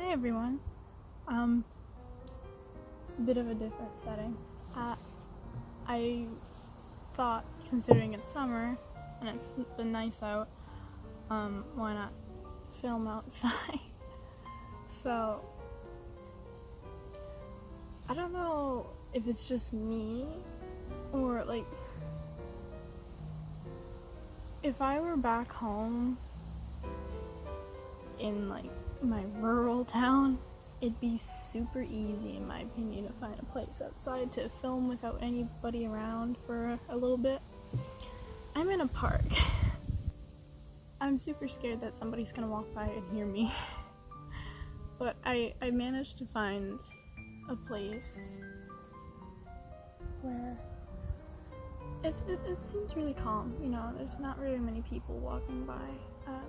Hi everyone. It's a bit of a different setting. I thought, considering it's summer and it's been nice out, why not film outside? So, I don't know if it's just me, or like, if I were back home in like my rural town, it'd be super easy in my opinion to find a place outside to film without anybody around for a little bit. I'm in a park. I'm super scared that somebody's gonna walk by and hear me. But I managed to find a place where it seems really calm, you know, there's not really many people walking by.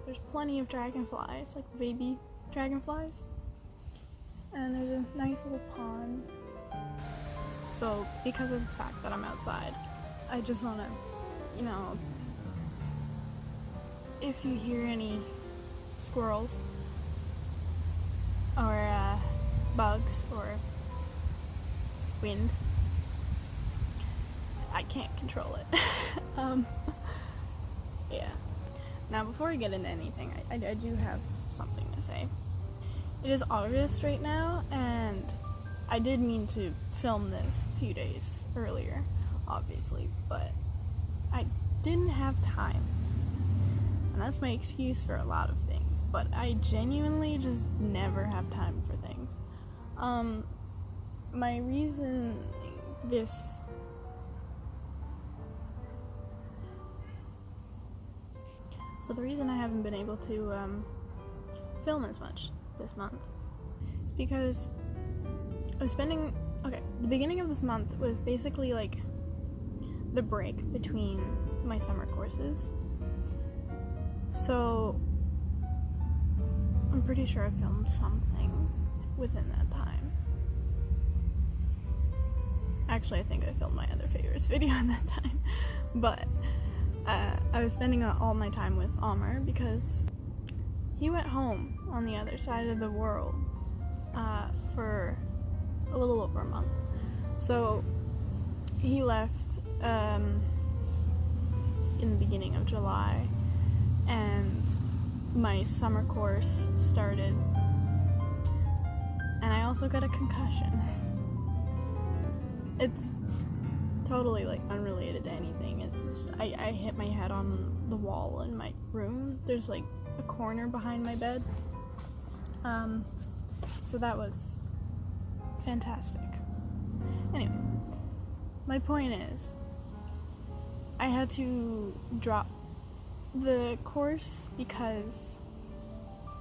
There's plenty of dragonflies, like baby dragonflies. And there's a nice little pond. So because of the fact that I'm outside, I just want to, you know, if you hear any squirrels or bugs or wind, I can't control it. Yeah. Now before I get into anything, I do have something to say. It is August right now, and I did mean to film this a few days earlier, obviously, but I didn't have time. And that's my excuse for a lot of things, but I genuinely just never have time for things. My reason So the reason I haven't been able to film as much this month is because I was spending, the beginning of this month was basically like the break between my summer courses. So I'm pretty sure I filmed something within that time. Actually, I think I filmed my other favorites video in that time. But I was spending all my time with Almer because he went home on the other side of the world for a little over a month. So he left in the beginning of July, and my summer course started, and I also got a concussion. It's totally like unrelated to anything. It's just I hit my head on the wall in my room. There's like a corner behind my bed. So that was fantastic. Anyway, my point is, I had to drop the course because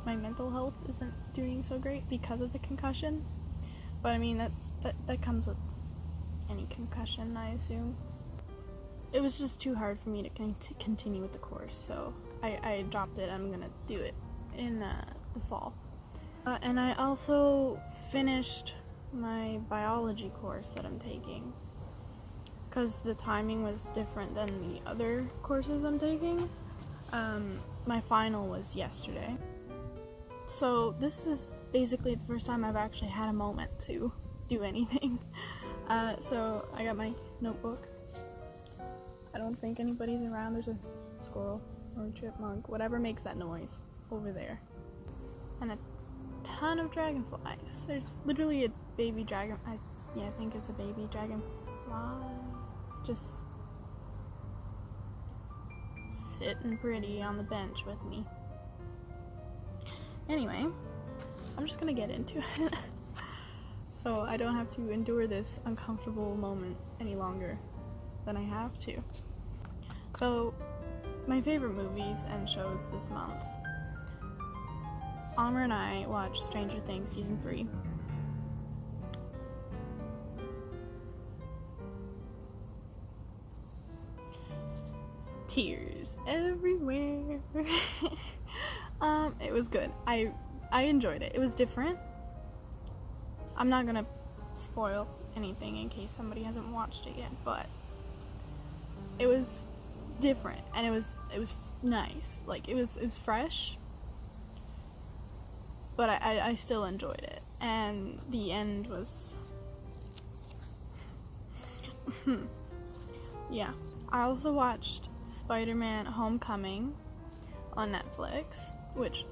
my mental health isn't doing so great because of the concussion. But I mean, that comes with any concussion, I assume. It was just too hard for me to continue with the course, so I dropped it. I'm gonna do it in the fall. And I also finished my biology course that I'm taking, because the timing was different than the other courses I'm taking. My final was yesterday. So this is basically the first time I've actually had a moment to do anything. So I got my notebook. I don't think anybody's around. There's a squirrel or a chipmunk, whatever makes that noise, over there. And a ton of dragonflies. There's literally a baby dragon. I think it's a baby dragonfly. Just sitting pretty on the bench with me. Anyway, I'm just gonna get into it. So I don't have to endure this uncomfortable moment any longer than I have to. So, my favorite movies and shows this month. Amr and I watched Stranger Things Season 3. Tears everywhere. It was good. I enjoyed it. It was different. I'm not gonna spoil anything in case somebody hasn't watched it yet, but it was different, and it was nice. Like, it was fresh. but I still enjoyed it. And the end was... yeah. I also watched Spider-Man Homecoming on Netflix, which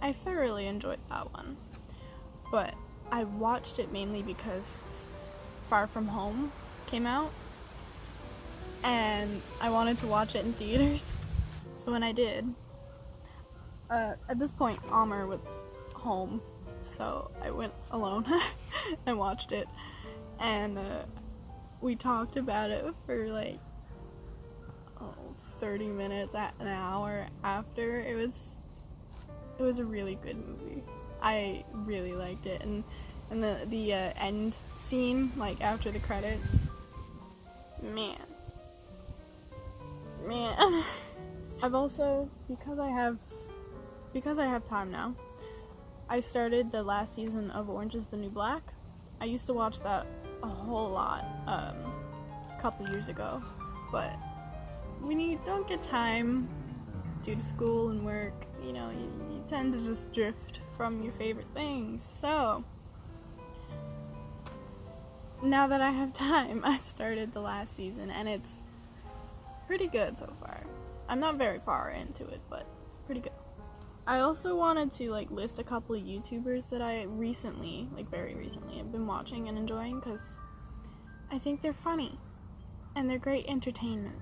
I thoroughly enjoyed that one. But I watched it mainly because Far From Home came out, and I wanted to watch it in theaters. So when I did, at this point, Amr was home, so I went alone and watched it, and we talked about it for like 30 minutes, an hour after. It was a really good movie. I really liked it, and the end scene, like after the credits, man. I've also, because I have time now, I started the last season of Orange is the New Black. I used to watch that a whole lot a couple years ago, but when you don't get time due to school and work, you tend to just drift from your favorite things. So now that I have time, I've started the last season, and it's pretty good so far. I'm not very far into it, but it's pretty good. I also wanted to list a couple of YouTubers that I recently, very recently, have been watching and enjoying, because I think they're funny and they're great entertainment.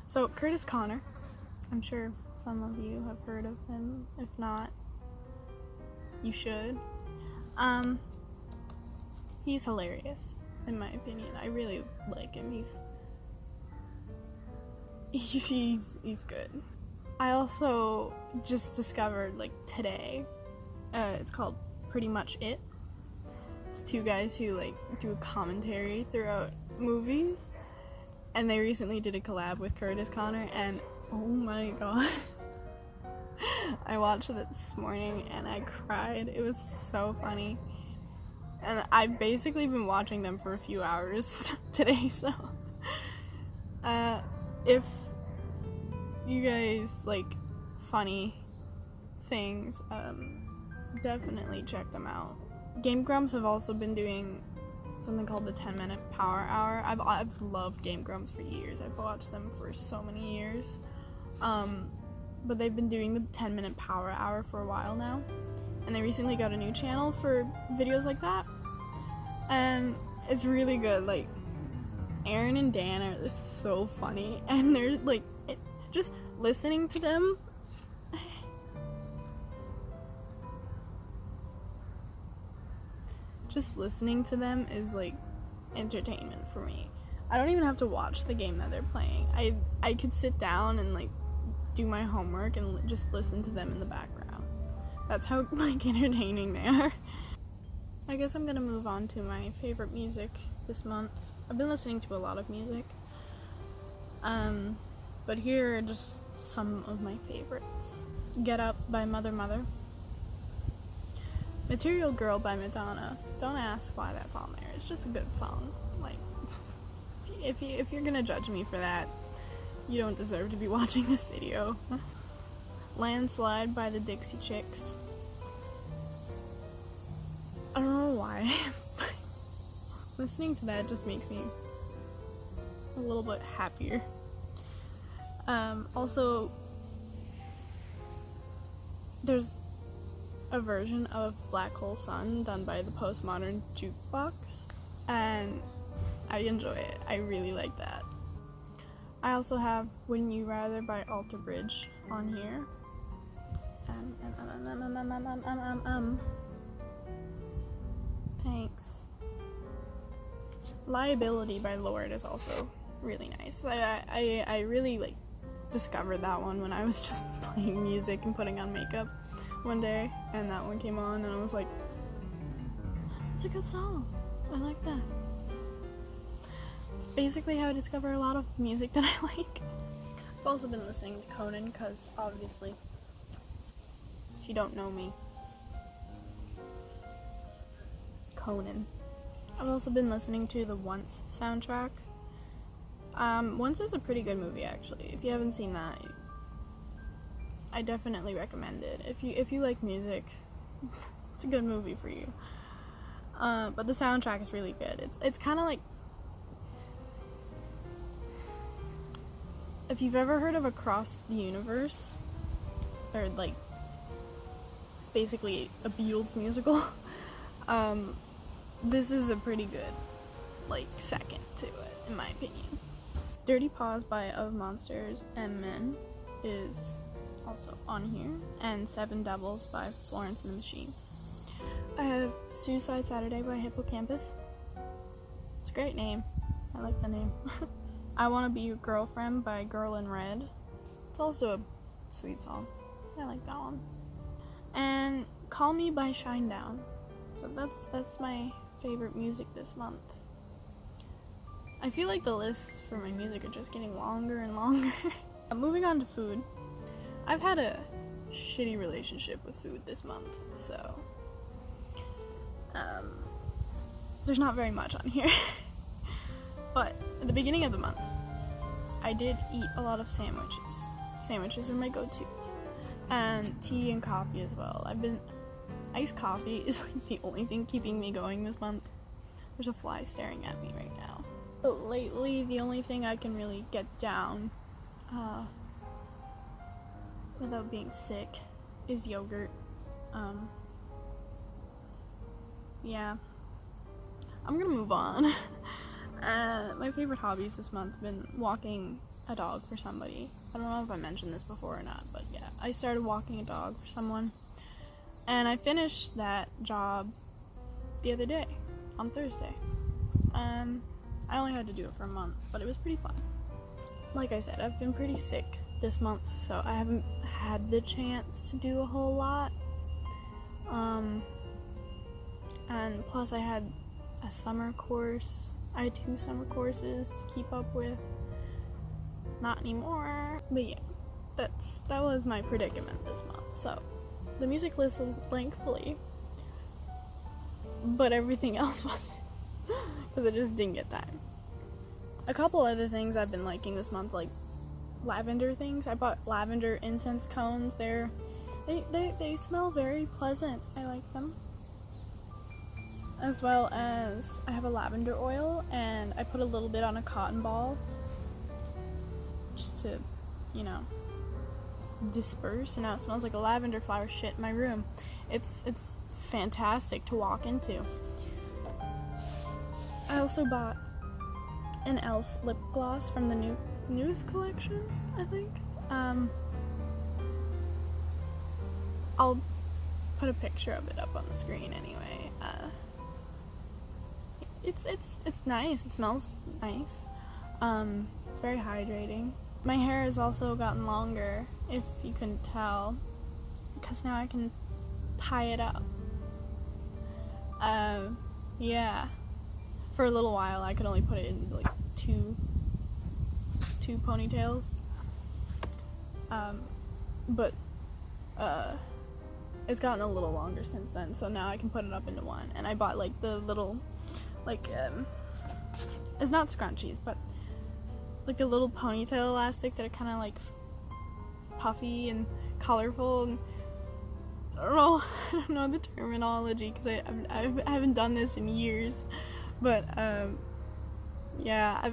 So Curtis Connor, I'm sure some of you have heard of him. If not, you should. He's hilarious, in my opinion. I really like him. He's good. I also just discovered today, it's called Pretty Much It. It's two guys who do a commentary throughout movies, and they recently did a collab with Curtis Connor, and oh my god. I watched it this morning and I cried. It was so funny. And I've basically been watching them for a few hours today, so if you guys like funny things, definitely check them out. Game Grumps have also been doing something called the 10-minute power hour. I've loved Game Grumps for years. I've watched them for so many years. But they've been doing the 10-minute power hour for a while now. And they recently got a new channel for videos like that. And it's really good. Aaron and Dan are just so funny. And they're just listening to them. Just listening to them is entertainment for me. I don't even have to watch the game that they're playing. I could sit down and do my homework and just listen to them in the background. That's how entertaining they are. I guess I'm gonna move on to my favorite music this month. I've been listening to a lot of music. But here are just some of my favorites. Get Up by Mother Mother. Material Girl by Madonna. Don't ask why that's on there. It's just a good song. If you're gonna judge me for that, you don't deserve to be watching this video. Landslide by the Dixie Chicks. I don't know why, but listening to that just makes me a little bit happier. Also, there's a version of Black Hole Sun done by the Postmodern Jukebox, and I enjoy it. I really like that. I also have Wouldn't You Rather by Alter Bridge on here. Thanks. Liability by Lorde is also really nice. I really discovered that one when I was just playing music and putting on makeup one day, and that one came on, and I was like, it's a good song. I like that. It's basically how I discover a lot of music that I like. I've also been listening to Conan, because obviously, if you don't know me, Conan. I've also been listening to the Once soundtrack. Once is a pretty good movie, actually. If you haven't seen that, I definitely recommend it. If you like music, it's a good movie for you. But the soundtrack is really good. It's kind of like, if you've ever heard of Across the Universe, or like, it's basically a Beatles musical. This is a pretty good, like, second to it, in my opinion. Dirty Paws by Of Monsters and Men is also on here, and Seven Devils by Florence and the Machine. I have Suicide Saturday by Hippocampus. It's a great name. I like the name. I Wanna Be Your Girlfriend by Girl in Red. It's also a sweet song. I like that one. And Call Me by Shinedown. So that's my favorite music this month. I feel like the lists for my music are just getting longer and longer. Moving on to food. I've had a shitty relationship with food this month, so there's not very much on here. But at the beginning of the month, I did eat a lot of sandwiches. Sandwiches are my go-to. And tea and coffee as well. Iced coffee is like the only thing keeping me going this month. There's a fly staring at me right now. But lately, the only thing I can really get down without being sick is yogurt. Yeah. I'm gonna move on. My favorite hobbies this month have been walking a dog for somebody. I don't know if I mentioned this before or not, but yeah, I started walking a dog for someone, and I finished that job the other day, on Thursday. I only had to do it for a month, but it was pretty fun. Like I said, I've been pretty sick this month, so I haven't had the chance to do a whole lot. And plus I had a summer course. I had 2 summer courses to keep up with. Not anymore. But yeah, that was my predicament this month. So the music list was thankfully, but everything else wasn't, because I just didn't get time. A couple other things I've been liking this month, like lavender things. I bought lavender incense cones. They smell very pleasant. I like them. As well as I have a lavender oil, and I put a little bit on a cotton ball just to, you know, disperse, and now it smells like a lavender flower shit in my room. It's fantastic to walk into. I also bought an e.l.f. lip gloss from the newest collection, I think. I'll put a picture of it up on the screen anyway. It's nice. It smells nice. It's very hydrating. My hair has also gotten longer, if you couldn't tell, because now I can tie it up. Yeah. For a little while, I could only put it in like two ponytails. But it's gotten a little longer since then, so now I can put it up into one. And I bought like the little, like, it's not scrunchies, but like the little ponytail elastic that are kind of like puffy and colorful, and I don't know the terminology because I haven't done this in years, but yeah,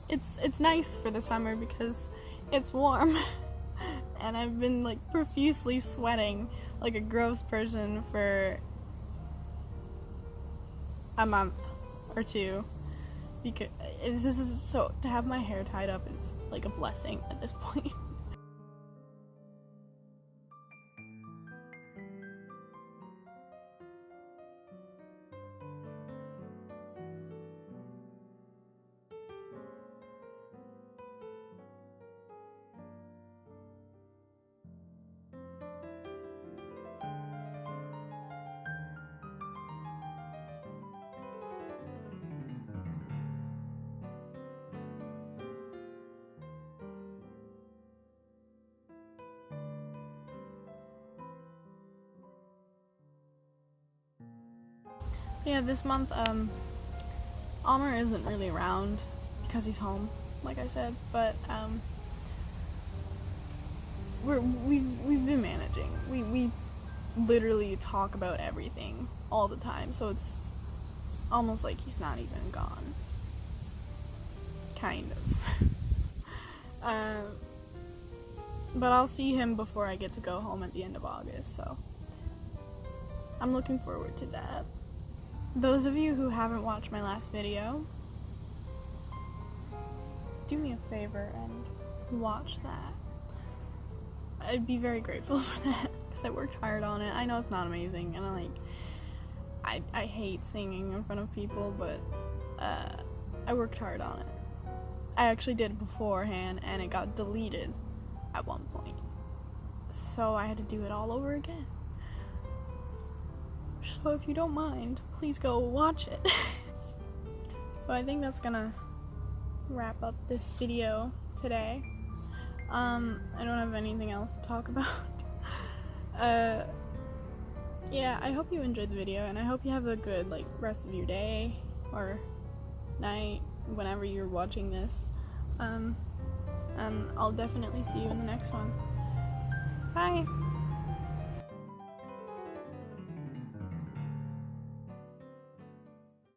it's nice for the summer because it's warm and I've been like profusely sweating like a gross person for a month or 2, because it's just so, to have my hair tied up is like a blessing at this point. Yeah, this month, Almer isn't really around because he's home, like I said, but we've been managing. We literally talk about everything all the time, so it's almost like he's not even gone. Kind of. But I'll see him before I get to go home at the end of August, so I'm looking forward to that. Those of you who haven't watched my last video, do me a favor and watch that. I'd be very grateful for that, because I worked hard on it. I know it's not amazing, and I hate singing in front of people, but I worked hard on it. I actually did it beforehand, and it got deleted at one point, so I had to do it all over again. So if you don't mind, please go watch it. So I think that's gonna wrap up this video today. I don't have anything else to talk about. Yeah, I hope you enjoyed the video, and I hope you have a good rest of your day or night whenever you're watching this. And I'll definitely see you in the next one. Bye!